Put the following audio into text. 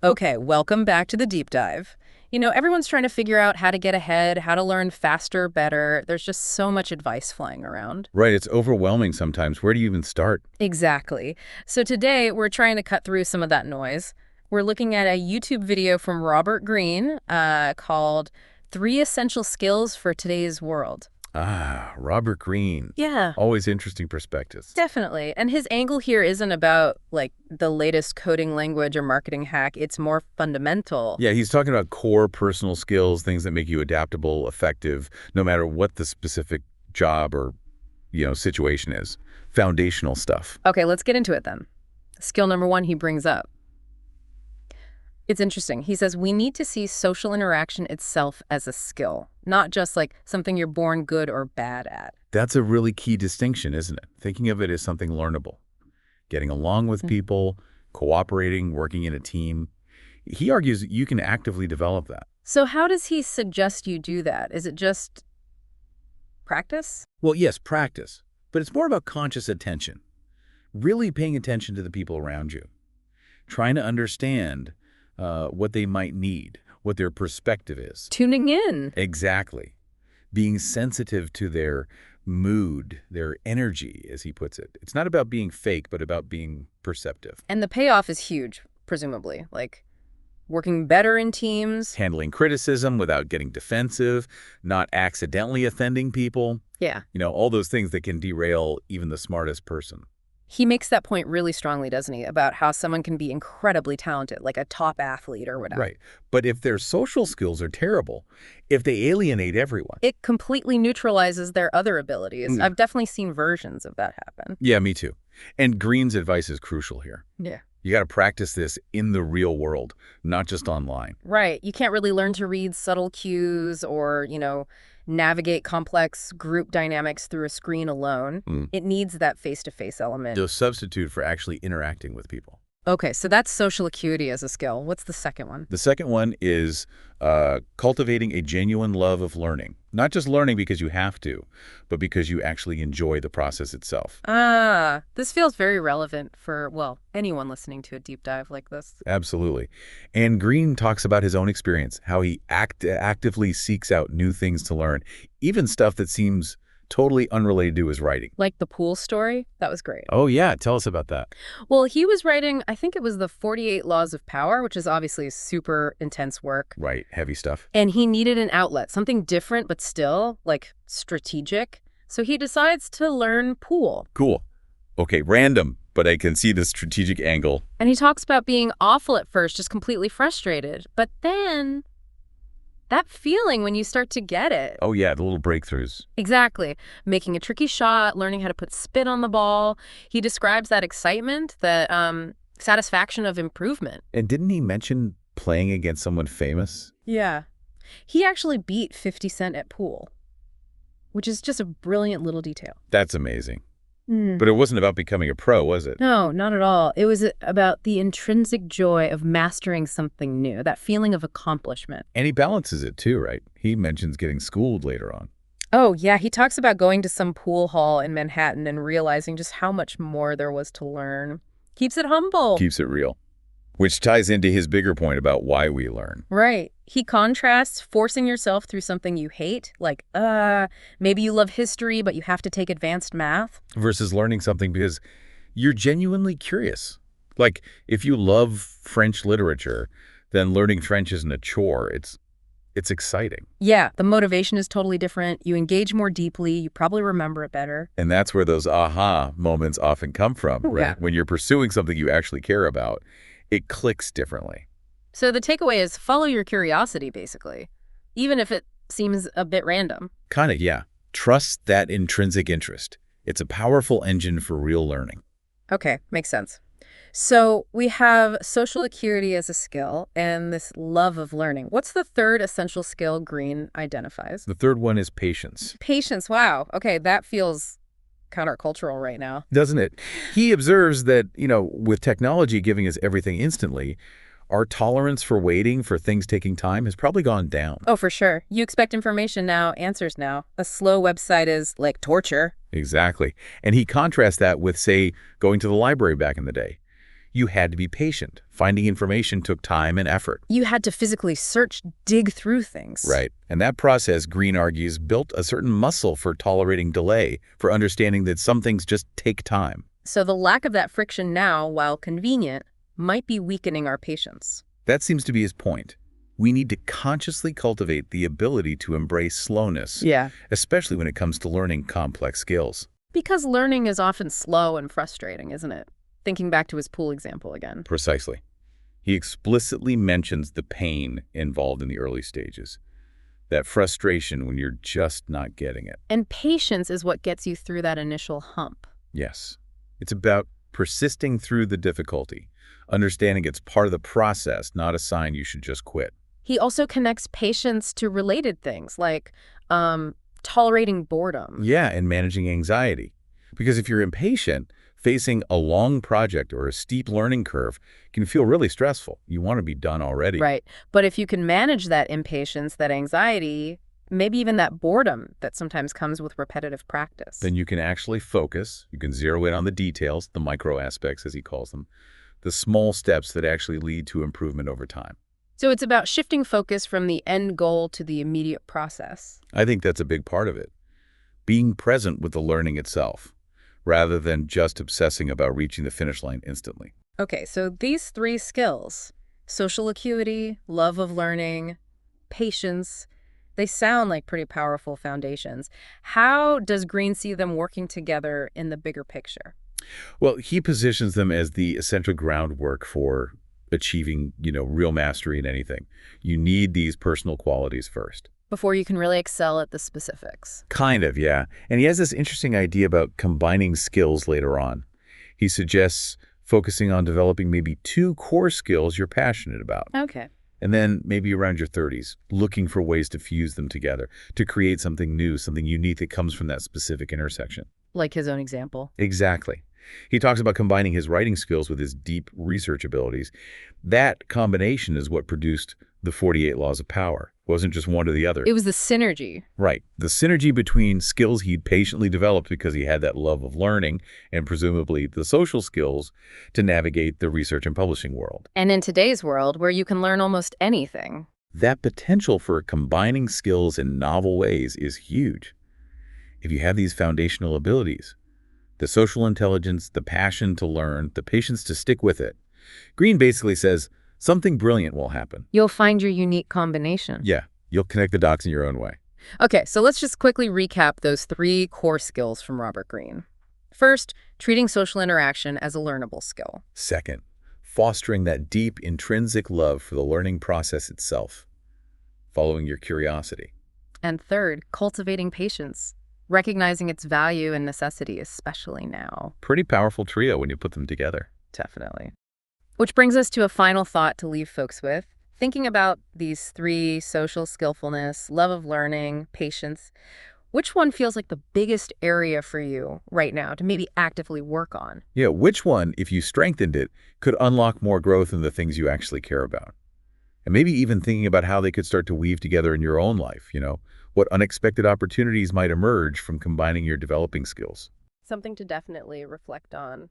Okay, welcome back to the deep dive. Everyone's trying to figure out how to get ahead, how to learn faster, better. There's just so much advice flying around. Right, it's overwhelming sometimes. Where do you even start? Exactly. So today, we're trying to cut through some of that noise. We're looking at a YouTube video from Robert Greene called Three Essential Skills for Today's World. Ah, Robert Greene. Yeah. Always interesting perspectives. Definitely. And his angle here isn't about, like, the latest coding language or marketing hack. It's more fundamental. Yeah, he's talking about core personal skills, things that make you adaptable, effective, no matter what the specific job or, situation is. Foundational stuff. Okay, let's get into it then. Skill number one he brings up. It's interesting. He says we need to see social interaction itself as a skill, not just like something you're born good or bad at. That's a really key distinction, isn't it? Thinking of it as something learnable. Getting along with people, cooperating, working in a team. He argues that you can actively develop that. So how does he suggest you do that? Is it just practice? Well, yes, practice, but it's more about conscious attention. Really paying attention to the people around you. Trying to understand what they might need, what their perspective is. Tuning in. Exactly. Being sensitive to their mood, their energy, as he puts it. It's not about being fake, but about being perceptive. And the payoff is huge, presumably. Like working better in teams. Handling criticism without getting defensive, not accidentally offending people. Yeah. All those things that can derail even the smartest person. He makes that point really strongly, doesn't he, about how someone can be incredibly talented, like a top athlete or whatever. Right. But if their social skills are terrible, if they alienate everyone. It completely neutralizes their other abilities. I've definitely seen versions of that happen. Yeah, me too. And Greene's advice is crucial here. Yeah. You got to practice this in the real world, not just online. Right. You can't really learn to read subtle cues or, navigate complex group dynamics through a screen alone. It needs that face-to-face element. To substitute for actually interacting with people. Okay, so that's social acuity as a skill. What's the second one? The second one is cultivating a genuine love of learning. Not just learning because you have to, but because you actually enjoy the process itself. This feels very relevant for, well, anyone listening to a deep dive like this. Absolutely. And Greene talks about his own experience, how he actively seeks out new things to learn, even stuff that seems totally unrelated to his writing. Like the pool story? That was great. Oh, yeah. Tell us about that. Well, he was writing, I think it was the 48 Laws of Power, which is obviously super intense work. Right. Heavy stuff. And he needed an outlet, something different, but still, like, strategic. So he decides to learn pool. Cool. Okay, random, but I can see the strategic angle. And he talks about being awful at first, just completely frustrated. But then that feeling when you start to get it. Oh, yeah, the little breakthroughs. Exactly. Making a tricky shot, learning how to put spin on the ball. He describes that excitement, the satisfaction of improvement. And didn't he mention playing against someone famous? Yeah. He actually beat 50 Cent at pool, which is just a brilliant little detail. That's amazing. But it wasn't about becoming a pro, was it? No, not at all. It was about the intrinsic joy of mastering something new, that feeling of accomplishment. And he balances it too, right? He mentions getting schooled later on. Oh, yeah. He talks about going to some pool hall in Manhattan and realizing just how much more there was to learn. Keeps it humble. Keeps it real. Which ties into his bigger point about why we learn. Right. He contrasts forcing yourself through something you hate, like, maybe you love history, but you have to take advanced math. Versus learning something because you're genuinely curious. Like, if you love French literature, then learning French isn't a chore. It's exciting. Yeah, the motivation is totally different. You engage more deeply. You probably remember it better. And that's where those aha moments often come from, right? Yeah. When you're pursuing something you actually care about, it clicks differently. So the takeaway is follow your curiosity, basically, even if it seems a bit random. Kind of, yeah. Trust that intrinsic interest. It's a powerful engine for real learning. Okay, makes sense. So we have social acuity as a skill and this love of learning. What's the third essential skill Greene identifies? The third one is patience. Patience. Wow. Okay, that feels countercultural right now. Doesn't it? He observes that, with technology giving us everything instantly, our tolerance for waiting for things taking time has probably gone down. Oh, for sure. You expect information now, answers now. A slow website is like torture. Exactly. And he contrasts that with, say, going to the library back in the day. You had to be patient. Finding information took time and effort. You had to physically search, dig through things. Right. And that process, Greene argues, built a certain muscle for tolerating delay, for understanding that some things just take time. So the lack of that friction now, while convenient, might be weakening our patience. That seems to be his point. We need to consciously cultivate the ability to embrace slowness, especially when it comes to learning complex skills. Because learning is often slow and frustrating, isn't it? Thinking back to his pool example again. Precisely. He explicitly mentions the pain involved in the early stages, that frustration when you're just not getting it. And patience is what gets you through that initial hump. Yes. It's about persisting through the difficulty, understanding it's part of the process, not a sign you should just quit. He also connects patience to related things like tolerating boredom. Yeah, and managing anxiety. Because if you're impatient, facing a long project or a steep learning curve can feel really stressful. You want to be done already. Right. But if you can manage that impatience, that anxiety, maybe even that boredom that sometimes comes with repetitive practice, then you can actually focus. You can zero in on the details, the micro aspects, as he calls them, the small steps that actually lead to improvement over time. So it's about shifting focus from the end goal to the immediate process. I think that's a big part of it. Being present with the learning itself, rather than just obsessing about reaching the finish line instantly. Okay, so these three skills, social acuity, love of learning, patience, they sound like pretty powerful foundations. How does Greene see them working together in the bigger picture? Well, he positions them as the essential groundwork for achieving, real mastery in anything. You need these personal qualities first. Before you can really excel at the specifics. Kind of, yeah. And he has this interesting idea about combining skills later on. He suggests focusing on developing maybe 2 core skills you're passionate about. Okay. And then maybe around your 30s, looking for ways to fuse them together, to create something new, something unique that comes from that specific intersection. Like his own example. Exactly. He talks about combining his writing skills with his deep research abilities. That combination is what produced the 48 Laws of Power. It wasn't just one or the other. It was the synergy. Right. The synergy between skills he'd patiently developed because he had that love of learning and presumably the social skills to navigate the research and publishing world. And in today's world, where you can learn almost anything. That potential for combining skills in novel ways is huge. If you have these foundational abilities, the social intelligence, the passion to learn, the patience to stick with it, Greene basically says something brilliant will happen. You'll find your unique combination. Yeah, you'll connect the dots in your own way. Okay, so let's just quickly recap those 3 core skills from Robert Greene. First, treating social interaction as a learnable skill. Second, fostering that deep intrinsic love for the learning process itself, following your curiosity. And third, cultivating patience, recognizing its value and necessity, especially now. Pretty powerful trio when you put them together. Definitely. Which brings us to a final thought to leave folks with. Thinking about these 3, social skillfulness, love of learning, patience, which one feels like the biggest area for you right now to maybe actively work on? Yeah, which one, if you strengthened it, could unlock more growth in the things you actually care about? And maybe even thinking about how they could start to weave together in your own life, what unexpected opportunities might emerge from combining your developing skills. Something to definitely reflect on.